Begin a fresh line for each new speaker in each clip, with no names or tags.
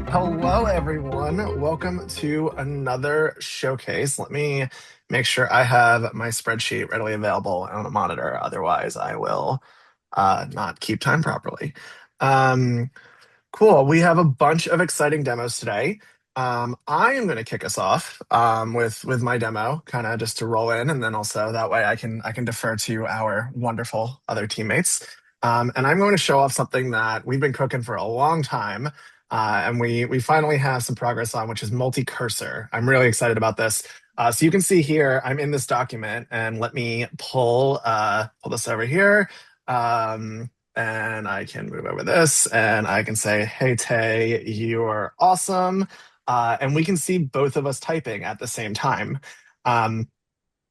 Hello, everyone. Welcome to another showcase. Let me make sure I have my spreadsheet readily available on a monitor. Otherwise, I will not keep time properly. Um, cool. We have a bunch of exciting demos today. I am going to kick us off with my demo, kind of just to roll in, and then also that way I can defer to our wonderful other teammates. And I'm going to show off something that we've been cooking for a long time, and we finally have some progress on, which is multi-cursor. I'm really excited about this. So you can see here, I'm in this document, and let me pull this over here. And I can move over this and I can say, hey, Tay, you're awesome. And we can see both of us typing at the same time. Um,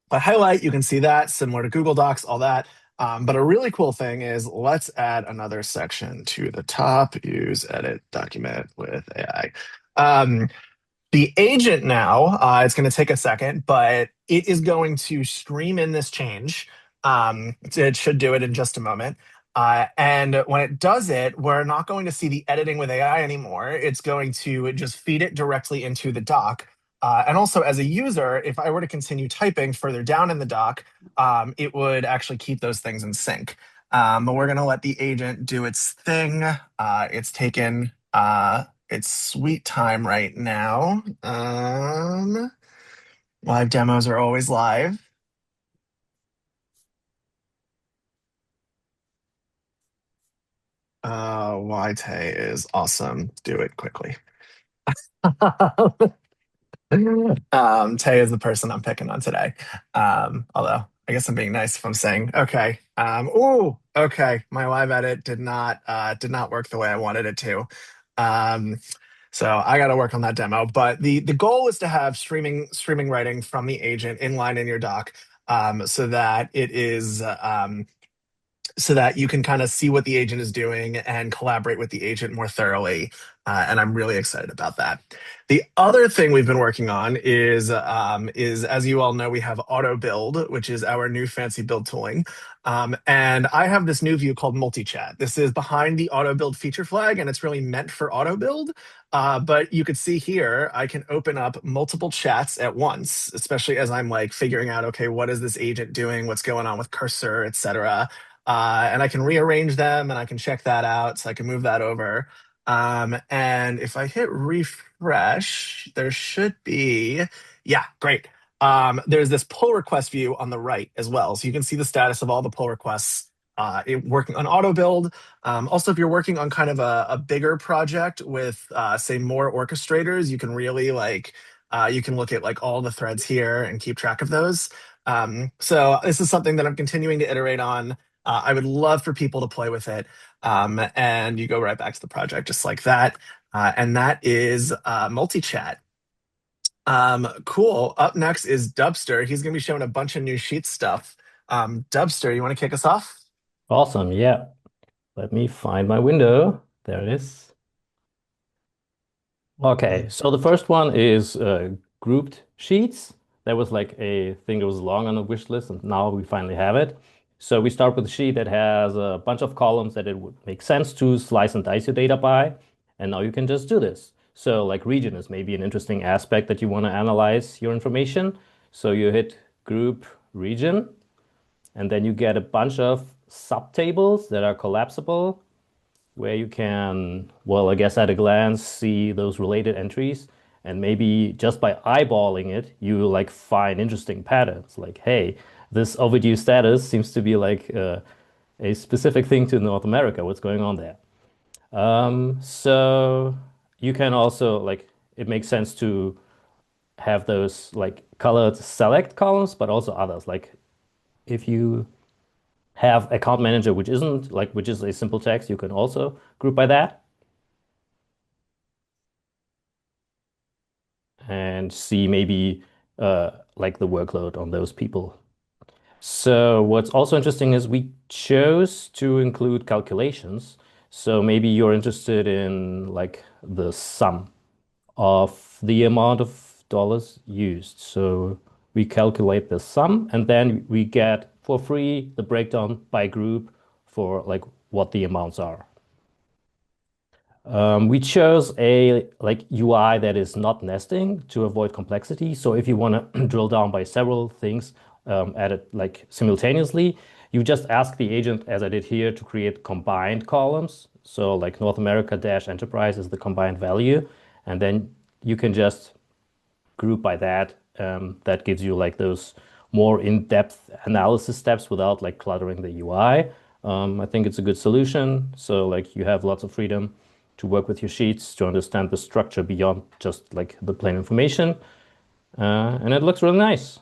by highlight, you can see that similar to Google Docs, all that. But a really cool thing is let's add another section to the top, use edit document with AI. The agent now, it's going to take a second, but it is going to stream in this change. It should do it in just a moment. And when it does it, we're not going to see the editing with AI anymore. It's going to just feed it directly into the doc. And also, as a user, if I were to continue typing further down in the doc, it would actually keep those things in sync. But we're going to let the agent do its thing. It's taken it's sweet time right now. Live demos are always live. YT is awesome. Do it quickly. Tay is the person I'm picking on today. Although I guess I'm being nice if I'm saying okay. Okay. My live edit did not work the way I wanted it to. Um, so I got to work on that demo. But the goal is to have streaming writing from the agent inline in your doc, so that it is so that you can kind of see what the agent is doing and collaborate with the agent more thoroughly. And I'm really excited about that. The other thing we've been working on is as you all know, we have auto build, which is our new fancy build tooling. And I have this new view called multi-chat. This is behind the auto build feature flag, and it's really meant for auto build. But you could see here, I can open up multiple chats at once, especially as I'm like figuring out, okay, what is this agent doing? What's going on with cursor, etc. And I can rearrange them and I can check that out. So I can move that over. And if I hit refresh, there should be, yeah, great. There's this pull request view on the right as well. So you can see the status of all the pull requests working on auto build. Also, if you're working on kind of a bigger project with, say, more orchestrators, you can really you can look at like all the threads here and keep track of those. So this is something that I'm continuing to iterate on. I would love for people to play with it. And you go right back to the project just like that. And that is multi-chat. Cool. Up next is Dubster. He's going to be showing a bunch of new sheet stuff. Dubster, you want to kick us off?
Awesome. Yeah. Let me find my window. There it is. Okay. So the first one is grouped sheets. That was like a thing that was long on the wish list, and now we finally have it. So we start with a sheet that has a bunch of columns that it would make sense to slice and dice your data by. And now you can just do this. So like region is maybe an interesting aspect that you want to analyze your information. So you hit group region, and then you get a bunch of subtables that are collapsible where you can, well, I guess at a glance, see those related entries. And maybe just by eyeballing it, you like find interesting patterns. Like, hey, this overdue status seems to be like a specific thing to North America. What's going on there? So you can also like, it makes sense to have those like colored select columns, but also others. Like if you have account manager, which isn't like, which is a simple text, you can also group by that and see maybe like the workload on those people. So what's also interesting is we chose to include calculations. So maybe you're interested in like the sum of the amount of dollars used. So we calculate the sum and then we get for free the breakdown by group for like what the amounts are. We chose a like UI that is not nesting to avoid complexity. So if you want to drill down by several things at it like simultaneously, you just ask the agent, as I did here, to create combined columns. So like North America dash enterprise is the combined value, and then you can just group by that. That gives you like those more in-depth analysis steps without like cluttering the UI. I think it's a good solution. So like you have lots of freedom to work with your sheets to understand the structure beyond just like the plain information. And it looks really nice.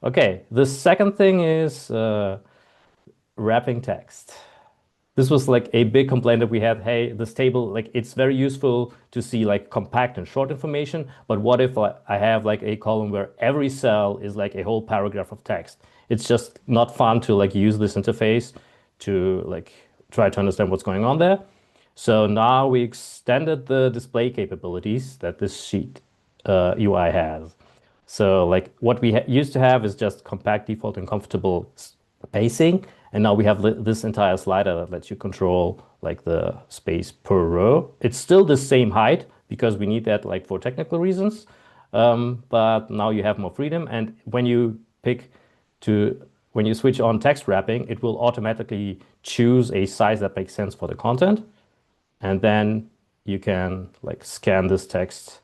Okay, the second thing is wrapping text. This was like a big complaint that we had. Hey, this table, like it's very useful to see like compact and short information, but what if I have like a column where every cell is like a whole paragraph of text? It's just not fun to like use this interface to like try to understand what's going on there. So now we extended the display capabilities that this sheet UI has. So like what we used to have is just compact, default, and comfortable spacing, and now we have this entire slider that lets you control like the space per row. It's still the same height because we need that like for technical reasons, but now you have more freedom. And to when you switch on text wrapping, it will automatically choose a size that makes sense for the content, and then you can like scan this text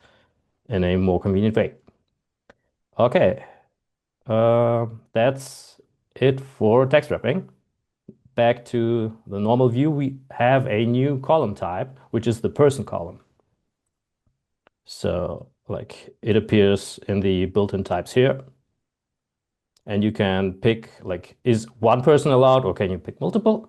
in a more convenient way. Okay, that's it for text wrapping. Back to the normal view, we have a new column type, which is the person column. So like it appears in the built-in types here. And you can pick like, is one person allowed or can you pick multiple?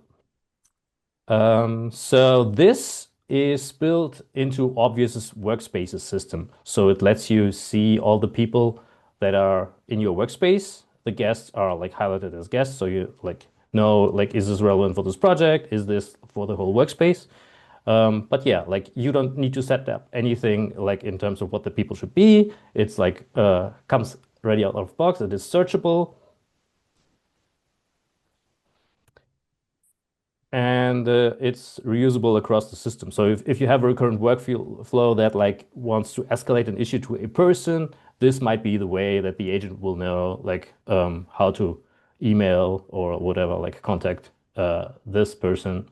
So this is built into Obvious's workspaces system. So it lets you see all the people that are in your workspace. The guests are like highlighted as guests. So you like know like, is this relevant for this project? Is this for the whole workspace? But yeah, like you don't need to set up anything like in terms of what the people should be. It's like comes ready out of the box. It is searchable. And it's reusable across the system. So if you have a recurrent workflow that like wants to escalate an issue to a person, this might be the way that the agent will know like how to email or whatever, like contact this person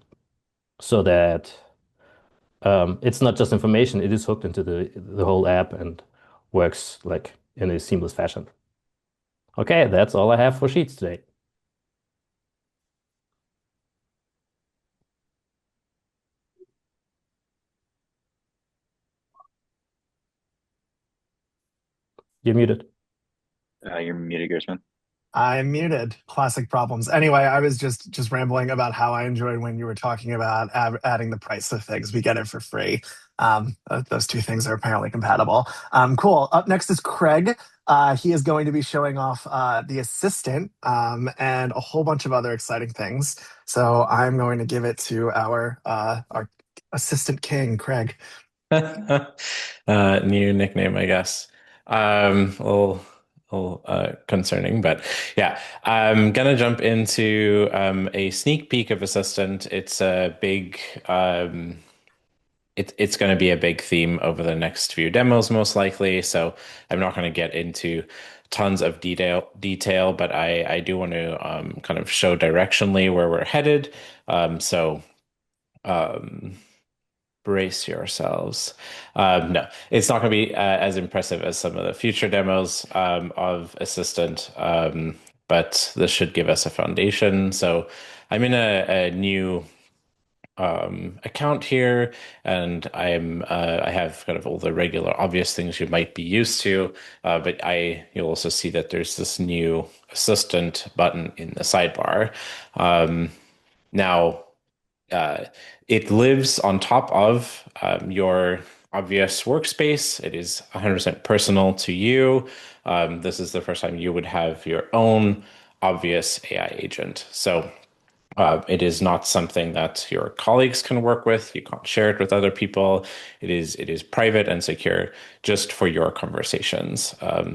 so that it's not just information, it is hooked into the whole app and works like in a seamless fashion. Okay, that's all I have for Sheets today. You're muted.
You're muted, Gersman.
I'm muted. Classic problems. Anyway, I was just rambling about how I enjoyed when you were talking about adding the price of things. We get it for free. Those two things are apparently compatible. Cool. Up next is Craig. He is going to be showing off the assistant and a whole bunch of other exciting things. So I'm going to give it to our assistant king, Craig.
New nickname, I guess. A little concerning, but yeah. I'm gonna jump into a sneak peek of Assistant. It's a big it's going to be a big theme over the next few demos, most likely. So I'm not going to get into tons of detail, but I do want to kind of show directionally where we're headed. So um, brace yourselves. No, it's not going to be as impressive as some of the future demos of Assistant, but this should give us a foundation. So I'm in a new account here, and I have kind of all the regular obvious things you might be used to, but you'll also see that there's this new assistant button in the sidebar. Now it lives on top of your obvious workspace. It is 100% personal to you. This is the first time you would have your own obvious AI agent. So it is not something that your colleagues can work with. You can't share it with other people. It is private and secure just for your conversations.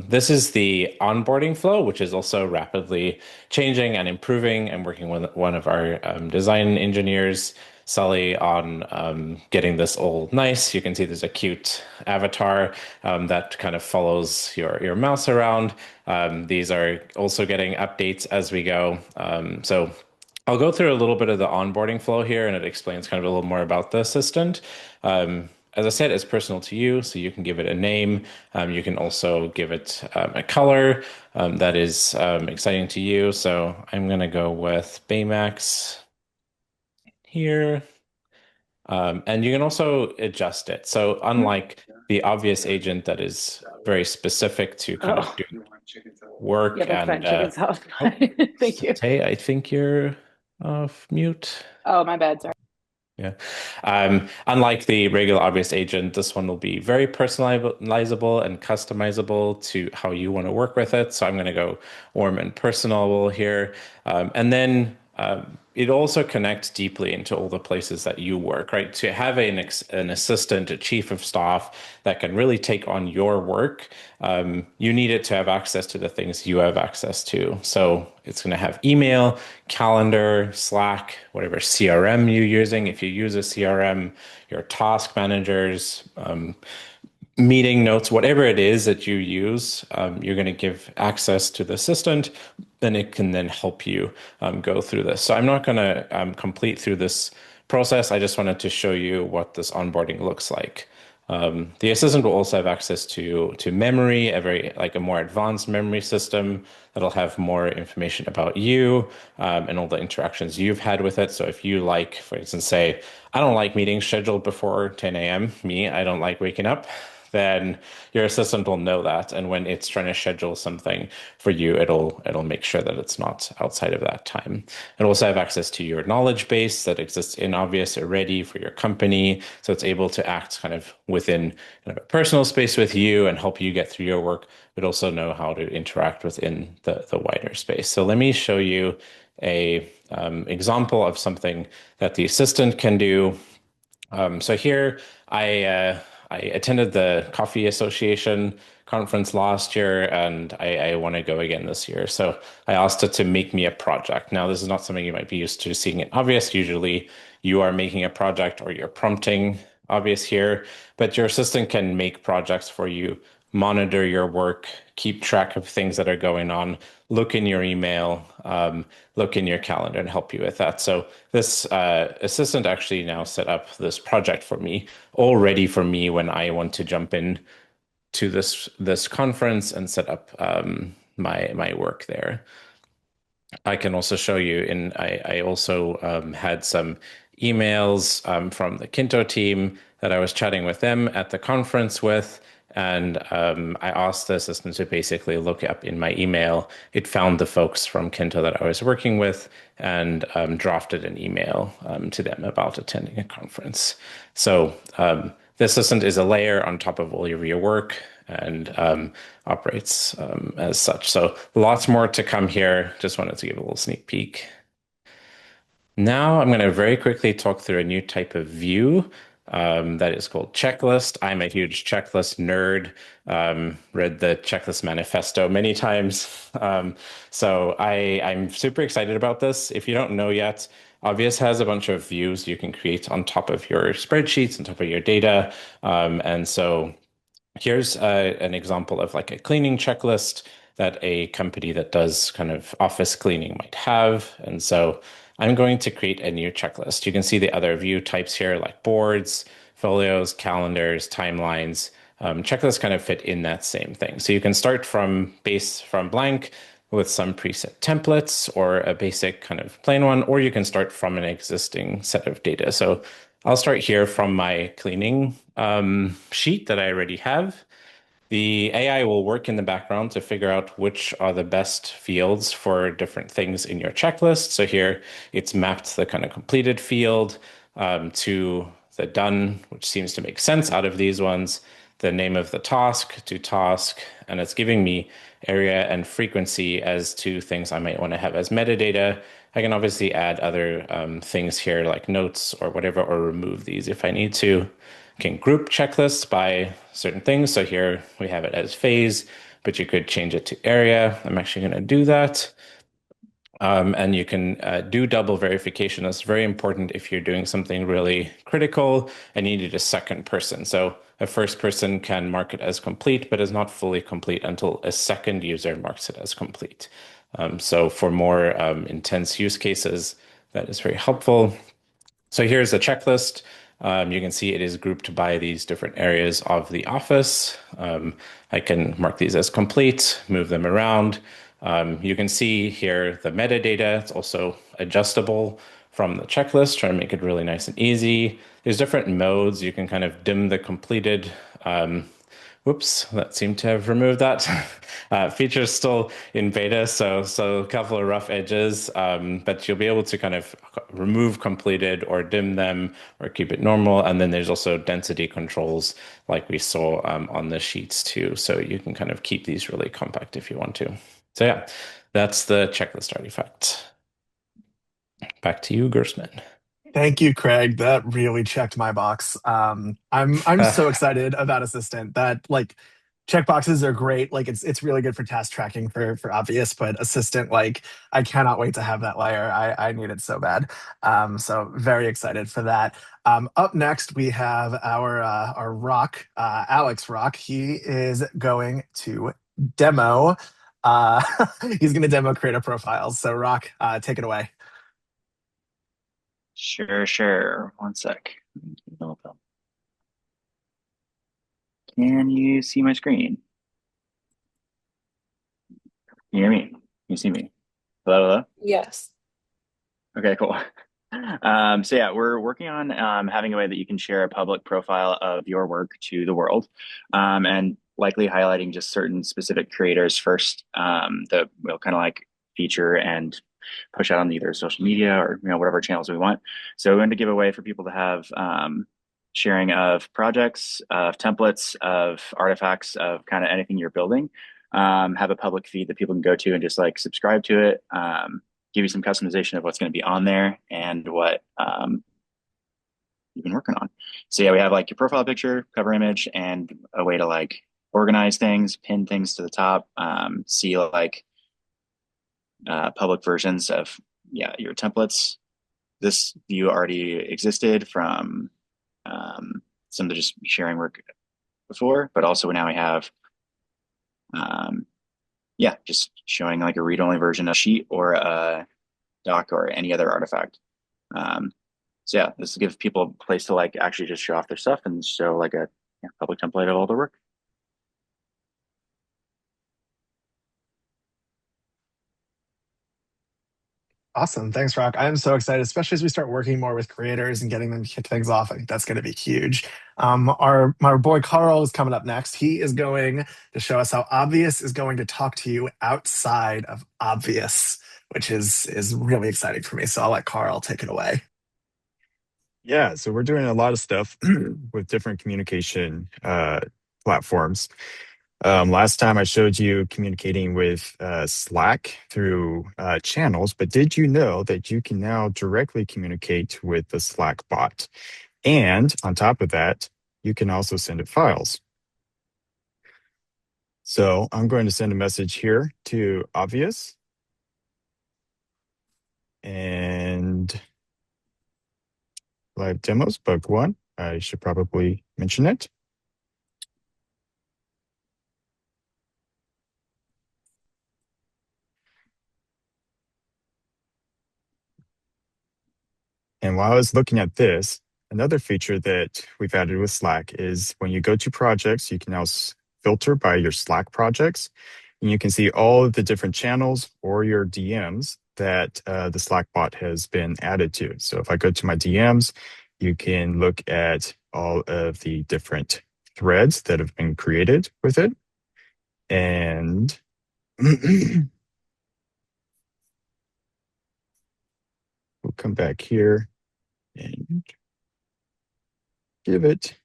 This is the onboarding flow, which is also rapidly changing and improving. I'm working with one of our design engineers Sully on getting this all nice. You can see there's a cute avatar that kind of follows your mouse around. These are also getting updates as we go. So I'll go through a little bit of the onboarding flow here, and it explains kind of a little more about the assistant. As I said, it's personal to you, so you can give it a name. You can also give it a color that is exciting to you. So I'm going to go with Baymax here. And you can also adjust it. So unlike the obvious agent that is very specific to kind of doing work
Yeah, that's fine.
and
Chicken salad.
oh,
Thank you.
Tay, I think you're off mute.
Oh, my bad. Sorry.
Yeah. Unlike the regular obvious agent, this one will be very personalizable and customizable to how you want to work with it. So I'm going to go warm and personal here. And then it also connects deeply into all the places that you work, right? To have an assistant, a chief of staff that can really take on your work, you need it to have access to the things you have access to. So it's going to have email, calendar, Slack, whatever CRM you're using. If you use a CRM, your task managers, meeting notes, whatever it is that you use, you're going to give access to the assistant, and it can then help you go through this. So I'm not going to complete through this process. I just wanted to show you what this onboarding looks like. The assistant will also have access to memory, a more advanced memory system that'll have more information about you and all the interactions you've had with it. So if you like, for instance, say, I don't like meetings scheduled before 10 a.m. I don't like waking up. Then your assistant will know that, and when it's trying to schedule something for you, it'll make sure that it's not outside of that time. It'll also have access to your knowledge base that exists in Obvious already for your company, so it's able to act kind of within kind of a personal space with you and help you get through your work, but also know how to interact within the wider space. So let me show you a example of something that the assistant can do. So here I attended the Coffee Association conference last year, and I want to go again this year. So I asked it to make me a project. Now, this is not something you might be used to seeing in Obvious. Usually, you are making a project or you're prompting Obvious here, but your assistant can make projects for you, monitor your work, keep track of things that are going on, look in your email, look in your calendar, and help you with that. So this assistant actually now set up this project for me, all ready for me when I want to jump in to this conference and set up my work there. I can also show you I also had some emails from the Kinto team that I was chatting with them at the conference with. And I asked the assistant to basically look up in my email. It found the folks from Kinto that I was working with and drafted an email to them about attending a conference. So the assistant is a layer on top of all of your work and operates as such. So lots more to come here. Just wanted to give a little sneak peek. Now I'm going to very quickly talk through a new type of view that is called checklist. I'm a huge checklist nerd. Read the checklist manifesto many times. So I'm super excited about this. If you don't know yet, Obvious has a bunch of views you can create on top of your spreadsheets, on top of your data. And so here's an example of like a cleaning checklist that a company that does kind of office cleaning might have. And so I'm going to create a new checklist. You can see the other view types here like boards, folios, calendars, timelines. Checklists kind of fit in that same thing. So you can start from blank with some preset templates or a basic kind of plain one, or you can start from an existing set of data. So I'll start here from my cleaning sheet that I already have. The AI will work in the background to figure out which are the best fields for different things in your checklist. So here it's mapped the kind of completed field to the done, which seems to make sense out of these ones, the name of the task to task, and it's giving me area and frequency as to things I might want to have as metadata. I can obviously add other things here like notes or whatever, or remove these if I need to. I can group checklists by certain things. So here we have it as phase, but you could change it to area. I'm actually going to do that. And you can do double verification. That's very important if you're doing something really critical and you need a second person. So a first person can mark it as complete, but is not fully complete until a second user marks it as complete. So for more intense use cases, that is very helpful. So here's a checklist. You can see it is grouped by these different areas of the office. I can mark these as complete, move them around. You can see here the metadata. It's also adjustable from the checklist, trying to make it really nice and easy. There's different modes. You can kind of dim the completed whoops, that seemed to have removed that. Feature's still in beta, so a couple of rough edges, but you'll be able to kind of remove completed or dim them or keep it normal. And then there's also density controls like we saw on the sheets too. So you can kind of keep these really compact if you want to. So yeah, that's the checklist artifact. Back to you, Gersman.
Thank you, Craig. That really checked my box. I'm so excited about Assistant. That like checkboxes are great. Like it's really good for task tracking for obvious, but Assistant, like I cannot wait to have that layer. I need it so bad. So very excited for that. Up next we have our Rock, Alex Rock. He is going to demo. Uh, he's going to demo creator profiles. So Rock, take it away.
Sure. One sec. Can you see my screen? Can you hear me? Can you see me? Hello?
Yes.
Okay, cool. So yeah, we're working on having a way that you can share a public profile of your work to the world, and likely highlighting just certain specific creators first, that will kind of like feature and push out on either social media or whatever channels we want. So we're going to give a way for people to have sharing of projects, of templates, of artifacts, of kind of anything you're building. Have a public feed that people can go to and just like subscribe to it. Give you some customization of what's going to be on there and what you've been working on. So yeah, we have like your profile picture, cover image, and a way to like organize things, pin things to the top, see like public versions of your templates. This view already existed from some of the just sharing work before, but also now we have just showing like a read-only version of a sheet or a doc or any other artifact. So yeah, this gives people a place to like actually just show off their stuff and show like a public template of all their work.
Awesome. Thanks, Rock. I am so excited, especially as we start working more with creators and getting them to kick things off. I think that's going to be huge. My boy Carl is coming up next. He is going to show us how Obvious is going to talk to you outside of Obvious, which is really exciting for me. So I'll let Carl take it away.
Yeah, so we're doing a lot of stuff with different communication platforms. Last time I showed you communicating with Slack through channels, but did you know that you can now directly communicate with the Slack bot? And on top of that, you can also send it files. So I'm going to send a message here to Obvious. And live demos, bug one. I should probably mention it. And while I was looking at this, another feature that we've added with Slack is when you go to projects, you can now filter by your Slack projects, and you can see all of the different channels or your DMs that the Slack bot has been added to. So if I go to my DMs, you can look at all of the different threads that have been created with it. And we'll come back here and give it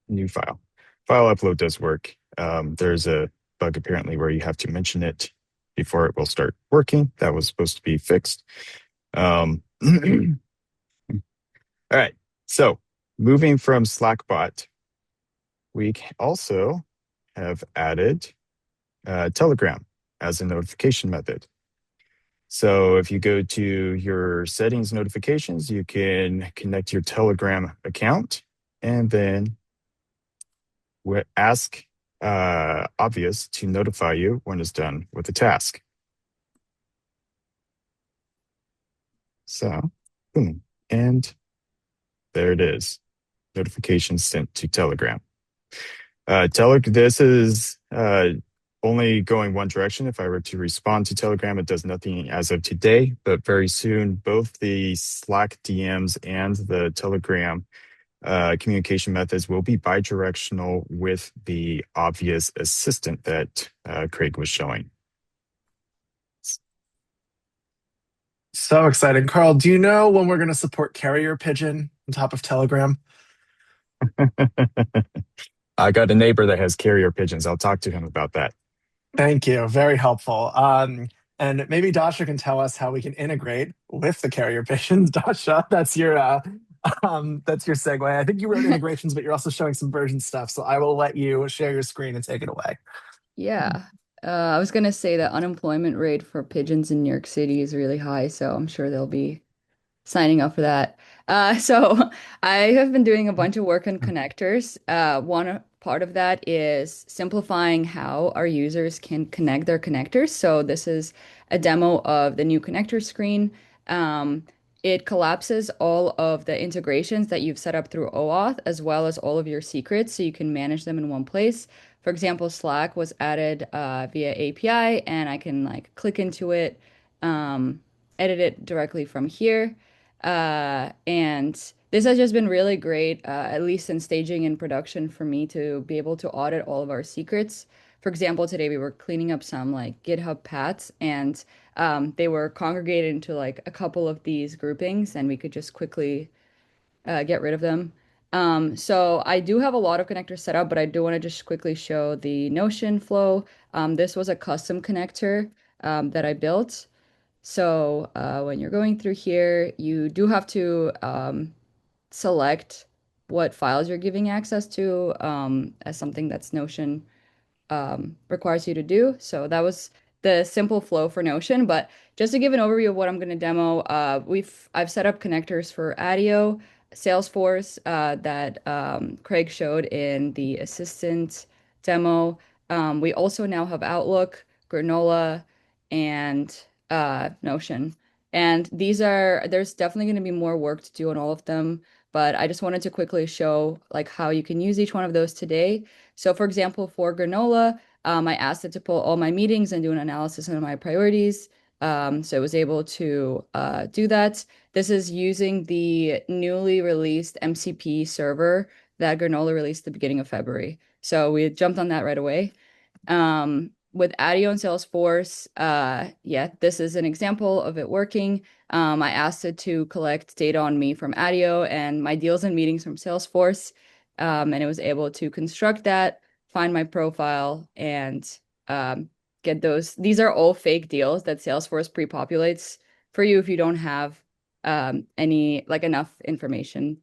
a new file. File upload does work. There's a bug apparently where you have to mention it before it will start working. That was supposed to be fixed. All right, so moving from Slackbot, we also have added Telegram as a notification method. So if you go to your settings notifications, you can connect your Telegram account and then ask Obvious to notify you when it's done with the task. So, boom. And there it is. Notification sent to Telegram. This is only going one direction. If I were to respond to Telegram, it does nothing as of today, but very soon, both the Slack DMs and the Telegram communication methods will be bidirectional with the obvious assistant that Craig was showing.
So exciting. Carl, do you know when we're going to support carrier pigeon on top of Telegram?
I got a neighbor that has carrier pigeons. I'll talk to him about that.
Thank you. Very helpful. And maybe Dasha can tell us how we can integrate with the carrier pigeons. Dasha, that's your segue. I think you wrote integrations, but you're also showing some version stuff. So I will let you share your screen and take it away.
Yeah. I was gonna say the unemployment rate for pigeons in New York City is really high, so I'm sure they'll be signing up for that. So I have been doing a bunch of work on connectors. One part of that is simplifying how our users can connect their connectors. So this is a demo of the new connector screen. It collapses all of the integrations that you've set up through OAuth, as well as all of your secrets, so you can manage them in one place. For example, Slack was added via API, and I can like click into it, edit it directly from here. And this has just been really great, at least in staging and production, for me to be able to audit all of our secrets. For example, today we were cleaning up some like GitHub paths, and they were congregated into like a couple of these groupings, and we could just quickly get rid of them. So I do have a lot of connectors set up, but I do want to just quickly show the Notion flow. This was a custom connector that I built. So when you're going through here, you do have to select what files you're giving access to as something that's Notion requires you to do. So that was the simple flow for Notion. But just to give an overview of what I'm going to demo, I've set up connectors for ADIO, Salesforce that Craig showed in the assistant demo. We also now have Outlook, Granola, and Notion. And there's definitely going to be more work to do on all of them, but I just wanted to quickly show like how you can use each one of those today. So for example, for Granola, I asked it to pull all my meetings and do an analysis of my priorities. So I was able to do that. This is using the newly released MCP server that Granola released at the beginning of February. So we jumped on that right away. With ADIO and Salesforce, yeah, this is an example of it working. I asked it to collect data on me from ADIO and my deals and meetings from Salesforce, and it was able to construct that, find my profile, and get those. These are all fake deals that Salesforce pre-populates for you if you don't have any like enough information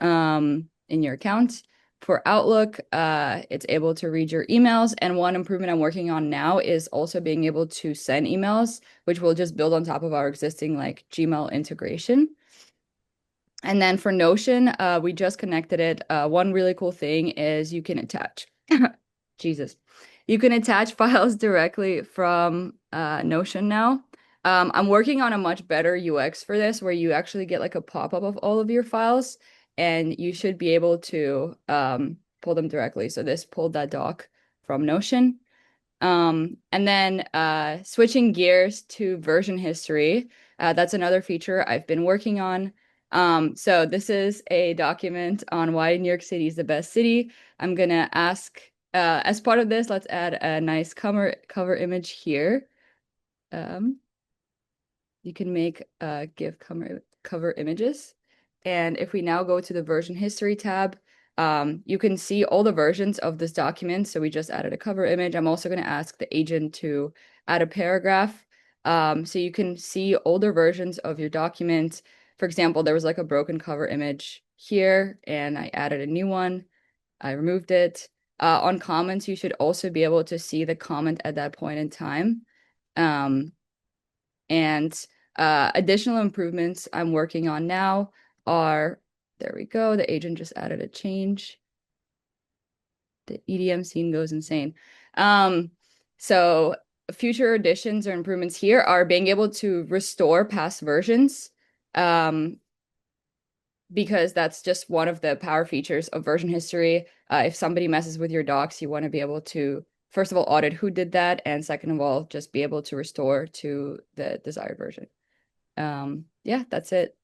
in your account. For Outlook, it's able to read your emails. And one improvement I'm working on now is also being able to send emails, which will just build on top of our existing like Gmail integration. And then for Notion, we just connected it. One really cool thing is you can attach, Jesus, you can attach files directly from Notion now. I'm working on a much better UX for this, where you actually get like a pop-up of all of your files, and you should be able to pull them directly. So this pulled that doc from Notion. And then switching gears to version history, that's another feature I've been working on. So this is a document on why New York City is the best city. I'm gonna ask, as part of this, let's add a nice cover image here. You can make GIF cover images. And if we now go to the version history tab, you can see all the versions of this document. So we just added a cover image. I'm also going to ask the agent to add a paragraph. So you can see older versions of your document. For example, there was like a broken cover image here, and I added a new one. I removed it. On comments, you should also be able to see the comment at that point in time. And additional improvements I'm working on now are, there we go, the agent just added a change. The EDM scene goes insane. So future additions or improvements here are being able to restore past versions. Because that's just one of the power features of version history. If somebody messes with your docs, you want to be able to, first of all, audit who did that, and second of all, just be able to restore to the desired version. Yeah, that's it.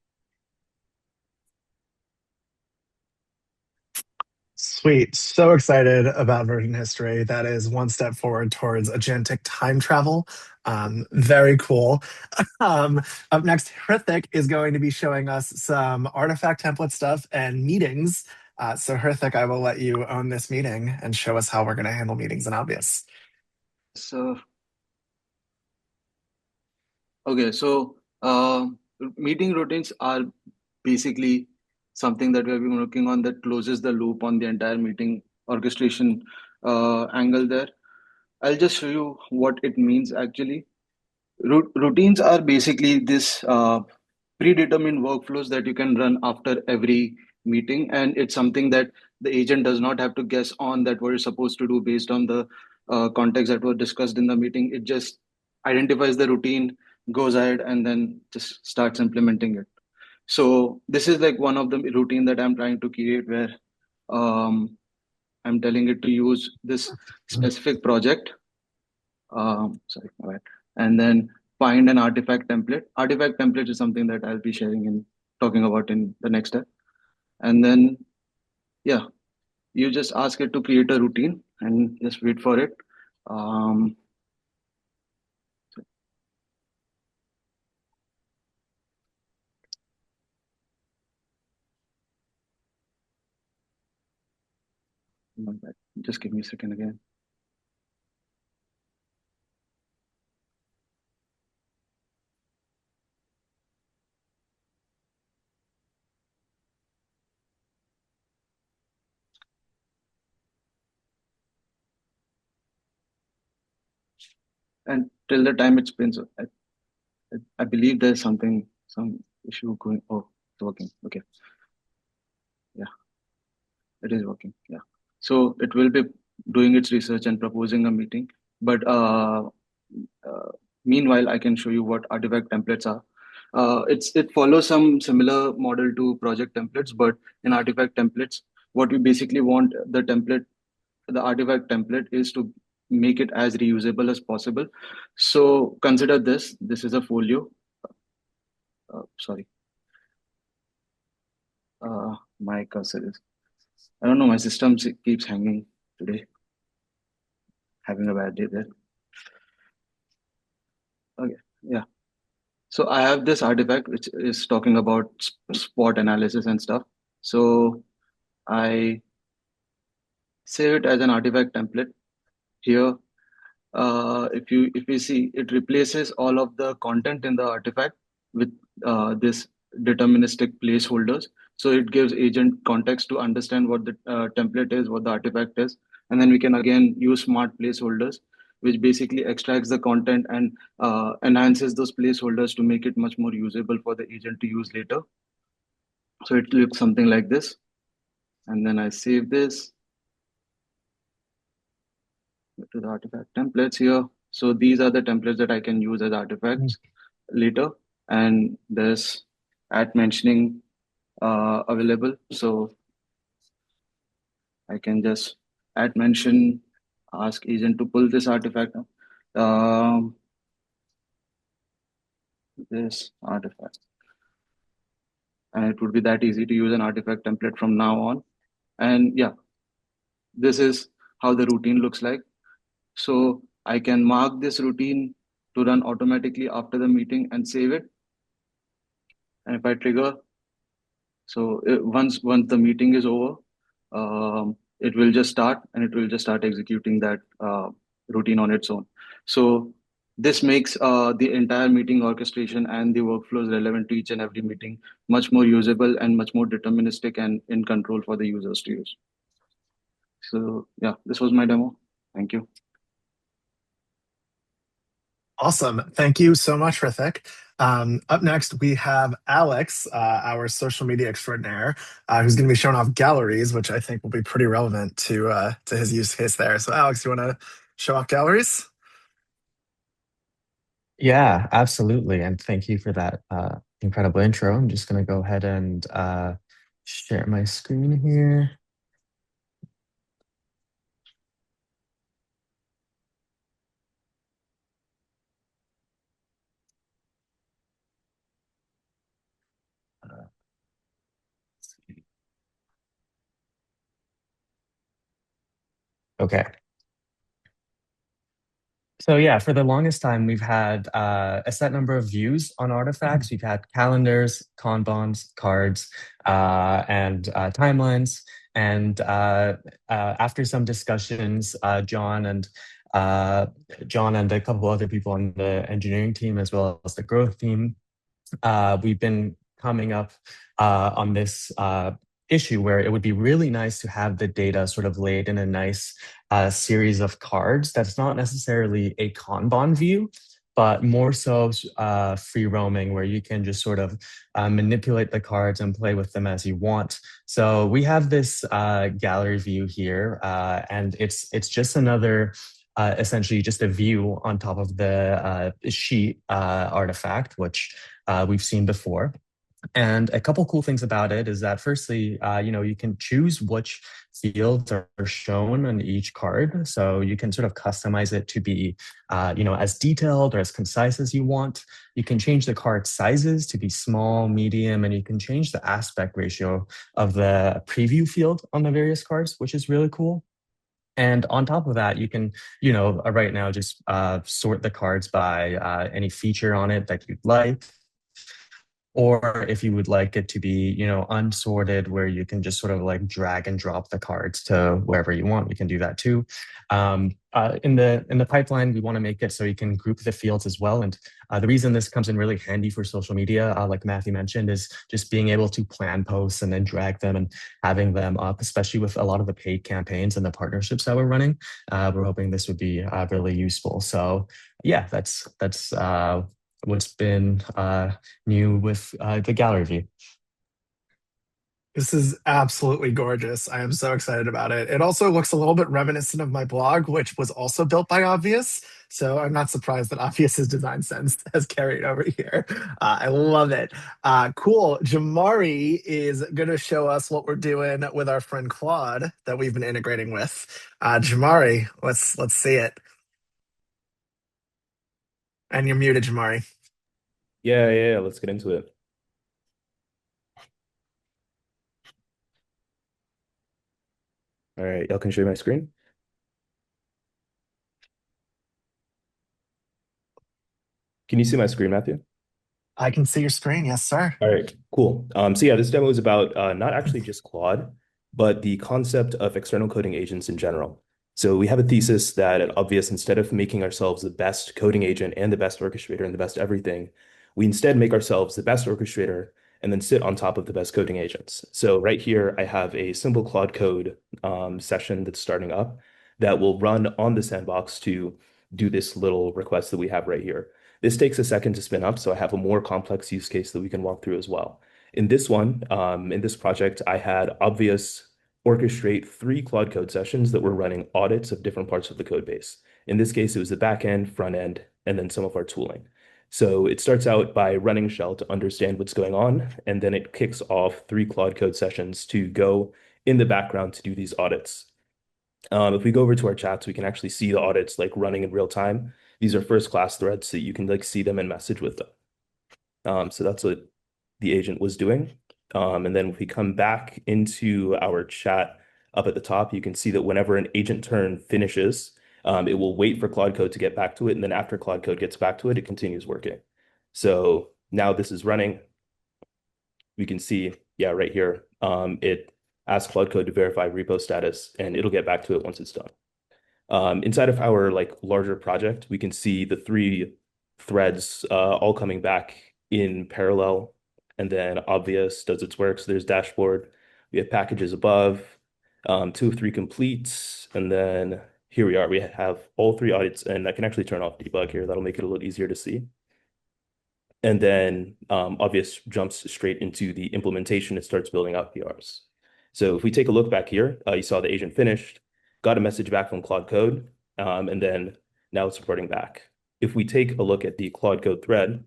Sweet. So excited about version history. That is one step forward towards agentic time travel. Very cool. Up next, Hrithik is going to be showing us some artifact template stuff and meetings. So Hrithik, I will let you own this meeting and show us how we're going to handle meetings in Obvious.
So, okay, so meeting routines are basically something that we have been working on that closes the loop on the entire meeting orchestration angle there. I'll just show you what it means actually. Routines are basically this predetermined workflows that you can run after every meeting, and it's something that the agent does not have to guess on that what it's supposed to do based on the context that were discussed in the meeting. It just identifies the routine, goes ahead, and then just starts implementing it. So this is like one of the routine that I'm trying to create where I'm telling it to use this specific project. Sorry, all right. And then find an artifact template. Artifact template is something that I'll be sharing and talking about in the next step. And then, yeah, you just ask it to create a routine and just wait for it. Just give me a second again. And till the time it spins, I believe there's some issue going. Oh, it's working. Okay. Yeah, it is working. Yeah. So it will be doing its research and proposing a meeting. But meanwhile, I can show you what artifact templates are. It follows some similar model to project templates, but in artifact templates, what we basically want the artifact template is to make it as reusable as possible. So consider this. This is a folio. Sorry. My cursor is. I don't know. My system keeps hanging today. Having a bad day there. Okay. Yeah. So I have this artifact which is talking about spot analysis and stuff. So I save it as an artifact template here. If we see, it replaces all of the content in the artifact with this deterministic placeholders. So it gives agent context to understand what the template is, what the artifact is, and then we can again use smart placeholders, which basically extracts the content and enhances those placeholders to make it much more usable for the agent to use later. So it looks something like this, and then I save this to the artifact templates here. So these are the templates that I can use as artifacts later. And there's at mentioning available. So I can just at mention, ask agent to pull this artifact. This artifact. And it would be that easy to use an artifact template from now on. And yeah, this is how the routine looks like. So I can mark this routine to run automatically after the meeting and save it. And if I trigger, so once the meeting is over, it will just start and it will just start executing that routine on its own. So this makes the entire meeting orchestration and the workflows relevant to each and every meeting much more usable and much more deterministic and in control for the users to use. So yeah, this was my demo. Thank you.
Awesome. Thank you so much, Rafik. Up next, we have Alex, our social media extraordinaire, who's going to be showing off galleries, which I think will be pretty relevant to his use case there. So, Alex, you want to show off galleries?
Yeah, absolutely. And thank you for that incredible intro. I'm just going to go ahead and share my screen here. Okay. So yeah, for the longest time, we've had a set number of views on artifacts. We've had calendars, Kanbans, cards, and timelines. And after some discussions, John and a couple other people on the engineering team, as well as the growth team, we've been coming up on this issue where it would be really nice to have the data sort of laid in a nice series of cards that's not necessarily a Kanban view, but more so free roaming, where you can just sort of manipulate the cards and play with them as you want. So we have this gallery view here, and it's just another essentially just a view on top of the sheet artifact, which we've seen before. And a couple cool things about it is that firstly, you can choose which fields are shown on each card. So you can sort of customize it to be, as detailed or as concise as you want. You can change the card sizes to be small, medium, and you can change the aspect ratio of the preview field on the various cards, which is really cool. And on top of that, you can, right now just sort the cards by any feature on it that you'd like. Or if you would like it to be, unsorted, where you can just sort of like drag and drop the cards to wherever you want, we can do that too. In the pipeline, we want to make it so you can group the fields as well. And the reason this comes in really handy for social media, like Matthew mentioned, is just being able to plan posts and then drag them and having them up, especially with a lot of the paid campaigns and the partnerships that we're running. We're hoping this would be really useful. So yeah, that's what's been new with the gallery view.
This is absolutely gorgeous. I am so excited about it. It also looks a little bit reminiscent of my blog, which was also built by Obvious. So I'm not surprised that Obvious's design sense has carried over here. I love it. Cool. Jamari is going to show us what we're doing with our friend Claude that we've been integrating with. Jamari, let's see it. And you're muted, Jamari.
Yeah. Let's get into it. All right, y'all can share my screen. Can you see my screen, Matthew?
I can see your screen. Yes, sir.
All right, cool. So yeah, this demo is about not actually just Claude, but the concept of external coding agents in general. So we have a thesis that at Obvious, instead of making ourselves the best coding agent and the best orchestrator and the best everything, we instead make ourselves the best orchestrator and then sit on top of the best coding agents. So right here, I have a simple Claude code session that's starting up that will run on the sandbox to do this little request that we have right here. This takes a second to spin up, so I have a more complex use case that we can walk through as well. In this one, in this project, I had Obvious orchestrate 3 Claude code sessions that were running audits of different parts of the code base. In this case, it was the back end, front end, and then some of our tooling. So it starts out by running shell to understand what's going on, and then it kicks off 3 Claude code sessions to go in the background to do these audits. If we go over to our chats, we can actually see the audits like running in real time. These are first class threads, so you can like see them and message with them. So that's what the agent was doing. And then if we come back into our chat up at the top, you can see that whenever an agent turn finishes, it will wait for Claude Code to get back to it. And then after Claude Code gets back to it, it continues working. So now this is running. We can see, yeah, right here, it asks Claude Code to verify repo status, and it'll get back to it once it's done. Inside of our like larger project, we can see the 3 threads all coming back in parallel, and then Obvious does its work. So there's dashboard, we have packages above, 2 of 3 complete, and then here we are. We have all 3 audits, and I can actually turn off debug here. That'll make it a little easier to see. And then obvious jumps straight into the implementation. It starts building out PRs. So if we take a look back here, you saw the agent finished, got a message back from Claude Code, and then now it's reporting back. If we take a look at the Claude Code thread,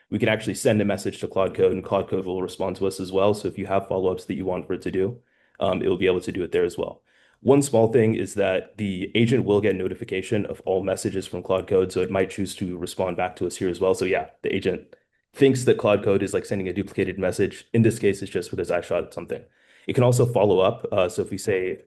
we can actually send a message to Claude Code, and Claude Code will respond to us as well. So if you have follow-ups that you want for it to do, it will be able to do it there as well. One small thing is that the agent will get notification of all messages from Claude Code, so it might choose to respond back to us here as well. So yeah, the agent thinks that Claude Code is like sending a duplicated message. In this case, it's just because I shot something. It can also follow up. So if we say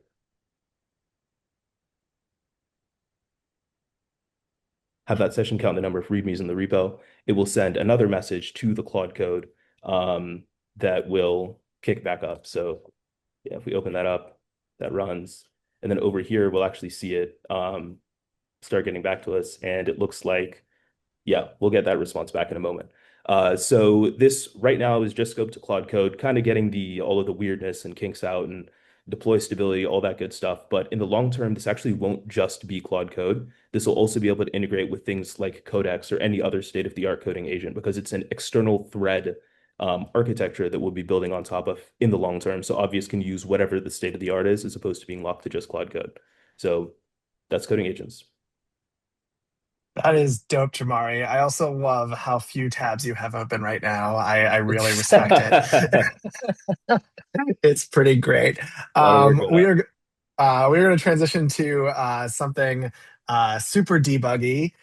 have that session count the number of readmes in the repo, it will send another message to the Claude Code that will kick back up. So yeah, if we open that up, that runs. And then over here, we'll actually see it start getting back to us. And it looks like, yeah, we'll get that response back in a moment. So this right now is just scoped to Claude Code, kind of getting all of the weirdness and kinks out and deploy stability, all that good stuff. But in the long term, this actually won't just be Claude Code. This will also be able to integrate with things like Codex or any other state-of-the-art coding agent because it's an external thread architecture that we'll be building on top of in the long term. So Obvious can use whatever the state of the art is as opposed to being locked to just Claude Code. So that's coding agents.
That is dope, Jamari. I also love how few tabs you have open right now. I really respect it. It's pretty great.
A lot of work with that.
We're going to transition to something super debuggy.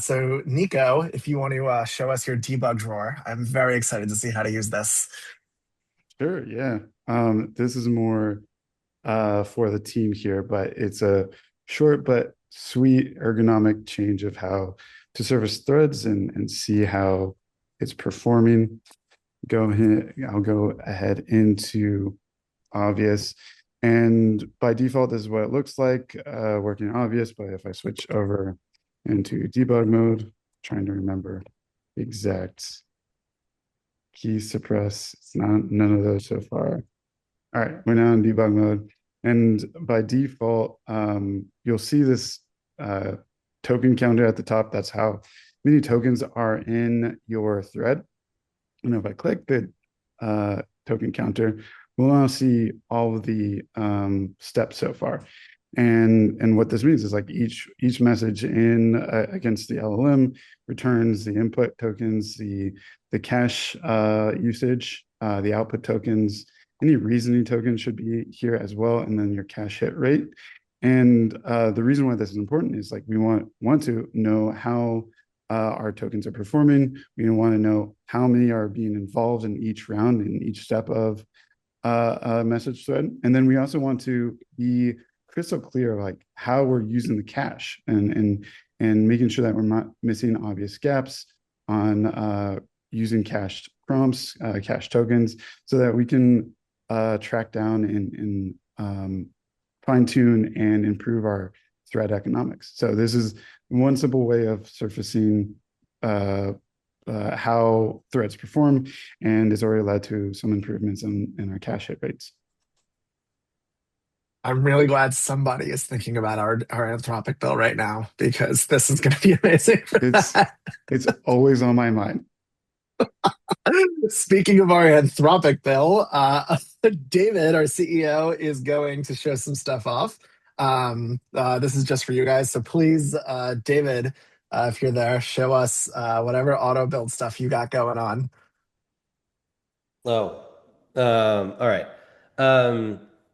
So Nico, if you want to show us your debug drawer, I'm very excited to see how to use this.
Sure, yeah. This is more for the team here, but it's a short but sweet ergonomic change of how to service threads and see how it's performing. I'll go ahead into Obvious. And by default, this is what it looks like working Obvious. But if I switch over into debug mode, trying to remember the exact key suppress, it's none of those so far. All right, we're now in debug mode. And by default, you'll see this token counter at the top. That's how many tokens are in your thread. And if I click the token counter, we'll now see all of the steps so far. And what this means is like each message in against the LLM returns the input tokens, the cache usage, the output tokens. Any reasoning tokens should be here as well, and then your cache hit rate. And the reason why this is important is like we want to know how our tokens are performing. We want to know how many are being involved in each round, in each step of a message thread. And then we also want to be crystal clear like how we're using the cache and making sure that we're not missing obvious gaps on using cached prompts, cache tokens, so that we can track down and fine tune and improve our thread economics. So this is one simple way of surfacing how threads perform, and it's already led to some improvements in our cache hit rates.
I'm really glad somebody is thinking about our Anthropic bill right now because this is going to be amazing.
It's always on my mind.
Speaking of our Anthropic bill, David, our CEO, is going to show some stuff off. This is just for you guys. So please, David, if you're there, show us whatever auto build stuff you got going on.
Oh, all right.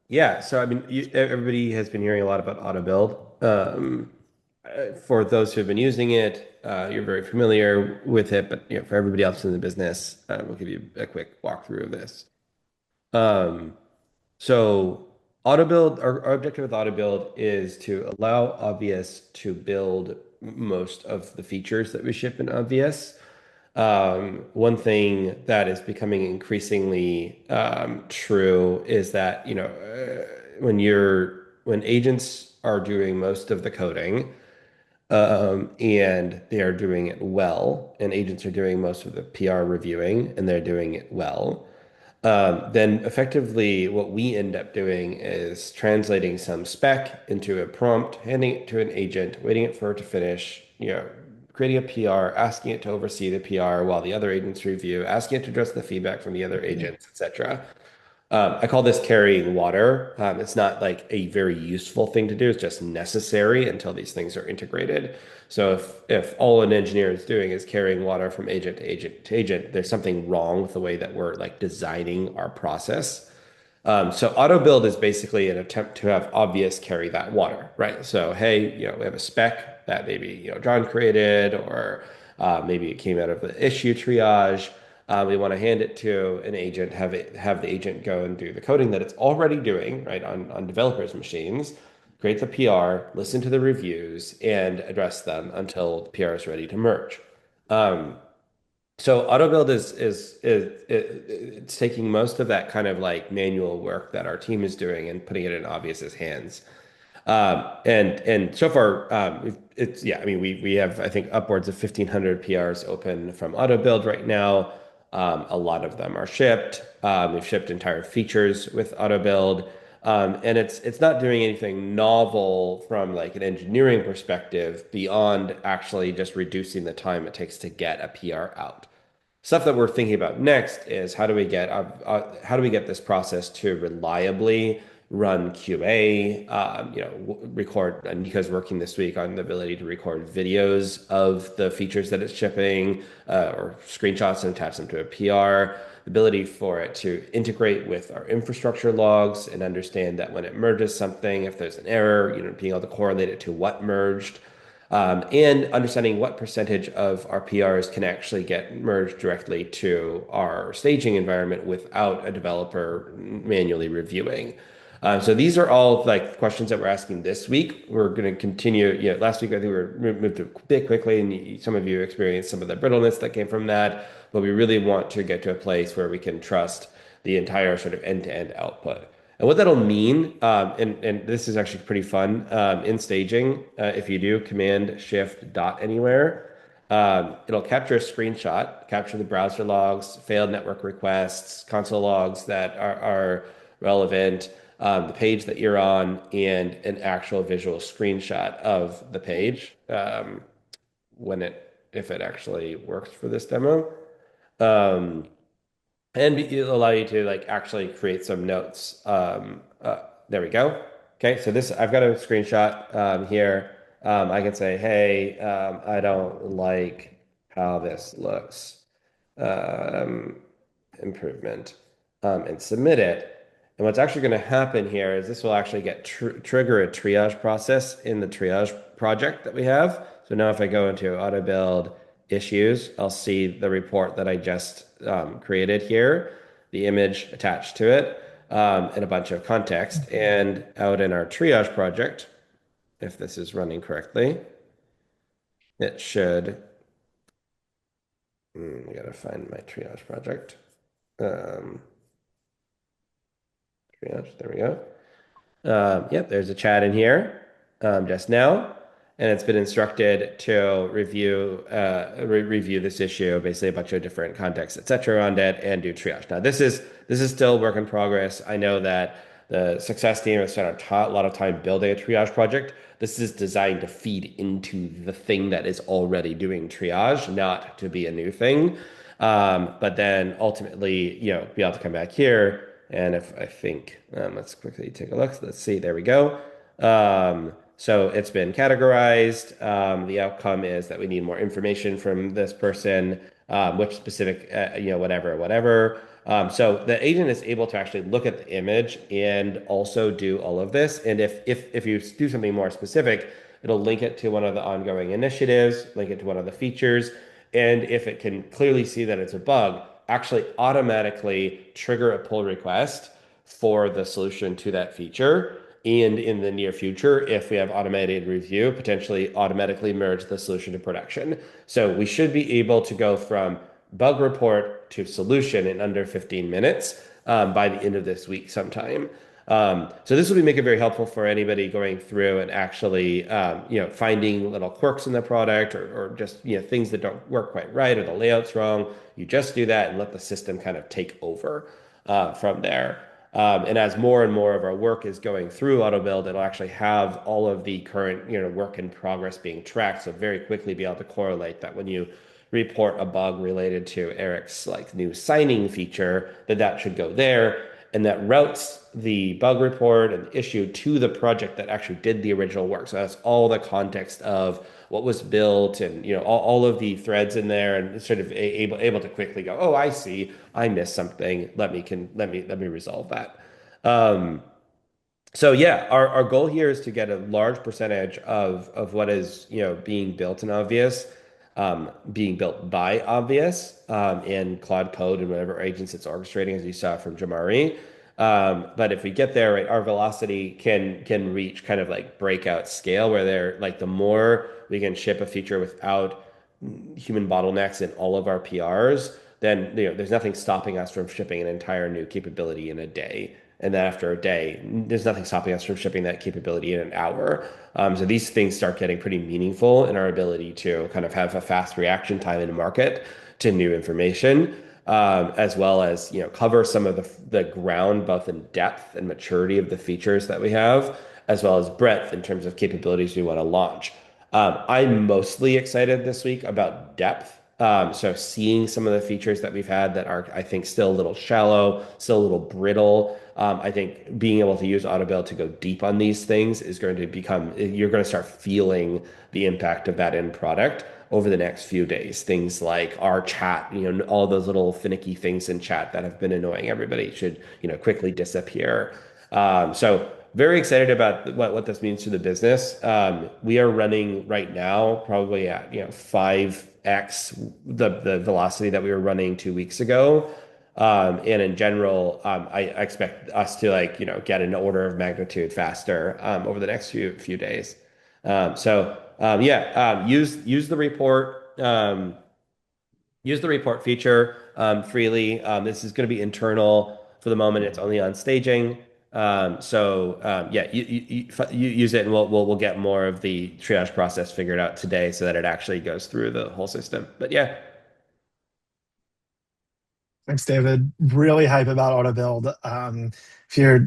Yeah, so I mean, everybody has been hearing a lot about auto build. For those who have been using it, you're very familiar with it, but for everybody else in the business, we'll give you a quick walkthrough of this. So auto build, our objective with auto build is to allow Obvious to build most of the features that we ship in Obvious. One thing that is becoming increasingly true is that when agents are doing most of the coding, and they are doing it well, and agents are doing most of the PR reviewing, and they're doing it well. then effectively what we end up doing is translating some spec into a prompt, handing it to an agent, waiting for it to finish, creating a PR, asking it to oversee the PR while the other agents review, asking it to address the feedback from the other agents, etc. I call this carrying water. It's not like a very useful thing to do. It's just necessary until these things are integrated. So if all an engineer is doing is carrying water from agent to agent to agent, there's something wrong with the way that we're like designing our process. So auto build is basically an attempt to have obvious carry that water, right? So hey, we have a spec that maybe John created, or maybe it came out of the issue triage. We want to hand it to an agent, have the agent go and do the coding that it's already doing, right, on developers' machines, create the PR, listen to the reviews, and address them until the PR is ready to merge. So auto build it's taking most of that kind of like manual work that our team is doing and putting it in Obvious's hands. And so far, it's yeah. I mean, we have I think upwards of 1,500 PRs open from auto build right now. A lot of them are shipped. We've shipped entire features with auto build, and it's not doing anything novel from like an engineering perspective beyond actually just reducing the time it takes to get a PR out. Stuff that we're thinking about next is how do we get this process to reliably run QA? Record. And Nico's working this week on the ability to record videos of the features that it's shipping, or screenshots and attach them to a PR. The ability for it to integrate with our infrastructure logs and understand that when it merges something, if there's an error, being able to correlate it to what merged. And understanding what percentage of our PRs can actually get merged directly to our staging environment without a developer manually reviewing. So these are all like questions that we're asking this week. We're going to continue. Last week I think we were moved a bit quickly, and some of you experienced some of the brittleness that came from that. But we really want to get to a place where we can trust the entire sort of end-to-end output. And what that'll mean, and this is actually pretty fun, in staging, if you do Command Shift dot anywhere, it'll capture a screenshot, capture the browser logs, failed network requests, console logs that are relevant, the page that you're on, and an actual visual screenshot of the page if it actually works for this demo. And it'll allow you to like actually create some notes. There we go. Okay, so I've got a screenshot here. I can say, hey, I don't like how this looks. Improvement, and submit it. And what's actually going to happen here is this will actually trigger a triage process in the triage project that we have. So now if I go into auto build issues, I'll see the report that I just created here, the image attached to it, and a bunch of context. And out in our triage project, if this is running correctly, it should. I gotta find my triage project. Triage, there we go. Yep, there's a chat in here just now, and it's been instructed to review this issue, basically a bunch of different contexts, etc., around it, and do triage. Now, this is still work in progress. I know that the success team has spent a lot of time building a triage project. This is designed to feed into the thing that is already doing triage, not to be a new thing. But then ultimately, be able to come back here. And if I think, let's quickly take a look. Let's see, there we go. So it's been categorized. The outcome is that we need more information from this person, which specific, whatever. So the agent is able to actually look at the image and also do all of this. And if you do something more specific, it'll link it to one of the ongoing initiatives, link it to one of the features. And if it can clearly see that it's a bug, actually automatically trigger a pull request for the solution to that feature. And in the near future, if we have automated review, potentially automatically merge the solution to production. So we should be able to go from bug report to solution in under 15 minutes by the end of this week sometime. So this will make it very helpful for anybody going through and actually, finding little quirks in the product or just, things that don't work quite right or the layout's wrong. You just do that and let the system kind of take over. from there. And as more and more of our work is going through auto build, it'll actually have all of the current, work in progress being tracked. So very quickly be able to correlate that when you report a bug related to Eric's like new signing feature, that should go there. And that routes the bug report and issue to the project that actually did the original work. So that's all the context of what was built and all of the threads in there, and sort of able to quickly go, oh, I see, I missed something. Let me resolve that. So yeah, our goal here is to get a large percentage of what is being built in Obvious, being built by Obvious in Claude Code and whatever agents it's orchestrating, as you saw from Jamari. But if we get there, right, our velocity can reach kind of like breakout scale where they're like the more we can ship a feature without human bottlenecks in all of our PRs, then there's nothing stopping us from shipping an entire new capability in a day. And then after a day, there's nothing stopping us from shipping that capability in an hour. So these things start getting pretty meaningful in our ability to kind of have a fast reaction time in the market to new information, as well as cover some of the ground both in depth and maturity of the features that we have, as well as breadth in terms of capabilities we want to launch. I'm mostly excited this week about depth. So seeing some of the features that we've had that are, I think, still a little shallow, still a little brittle. I think being able to use AutoBuild to go deep on these things is going to become, you're going to start feeling the impact of that end product over the next few days. Things like our chat, all those little finicky things in chat that have been annoying everybody should, quickly disappear. So very excited about what this means to the business. We are running right now probably at 5x the velocity that we were running 2 weeks ago. And in general, I expect us to get an order of magnitude faster over the next few days. Use the report. Use the report feature freely. This is going to be internal for the moment. It's only on staging. You use it, and we'll get more of the triage process figured out today so that it actually goes through the whole system. But yeah.
Thanks, David. Really hype about auto build.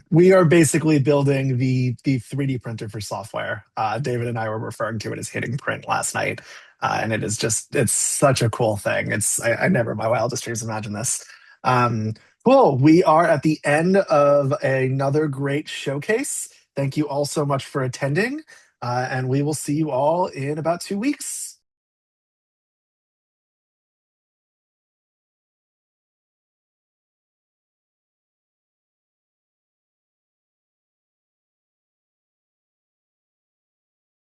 We are basically building the 3D printer for software. David and I were referring to it as hitting print last night, and it's such a cool thing. I never in my wildest dreams imagined this. Cool. We are at the end of another great showcase. Thank you all so much for attending, and we will see you all in about 2 weeks.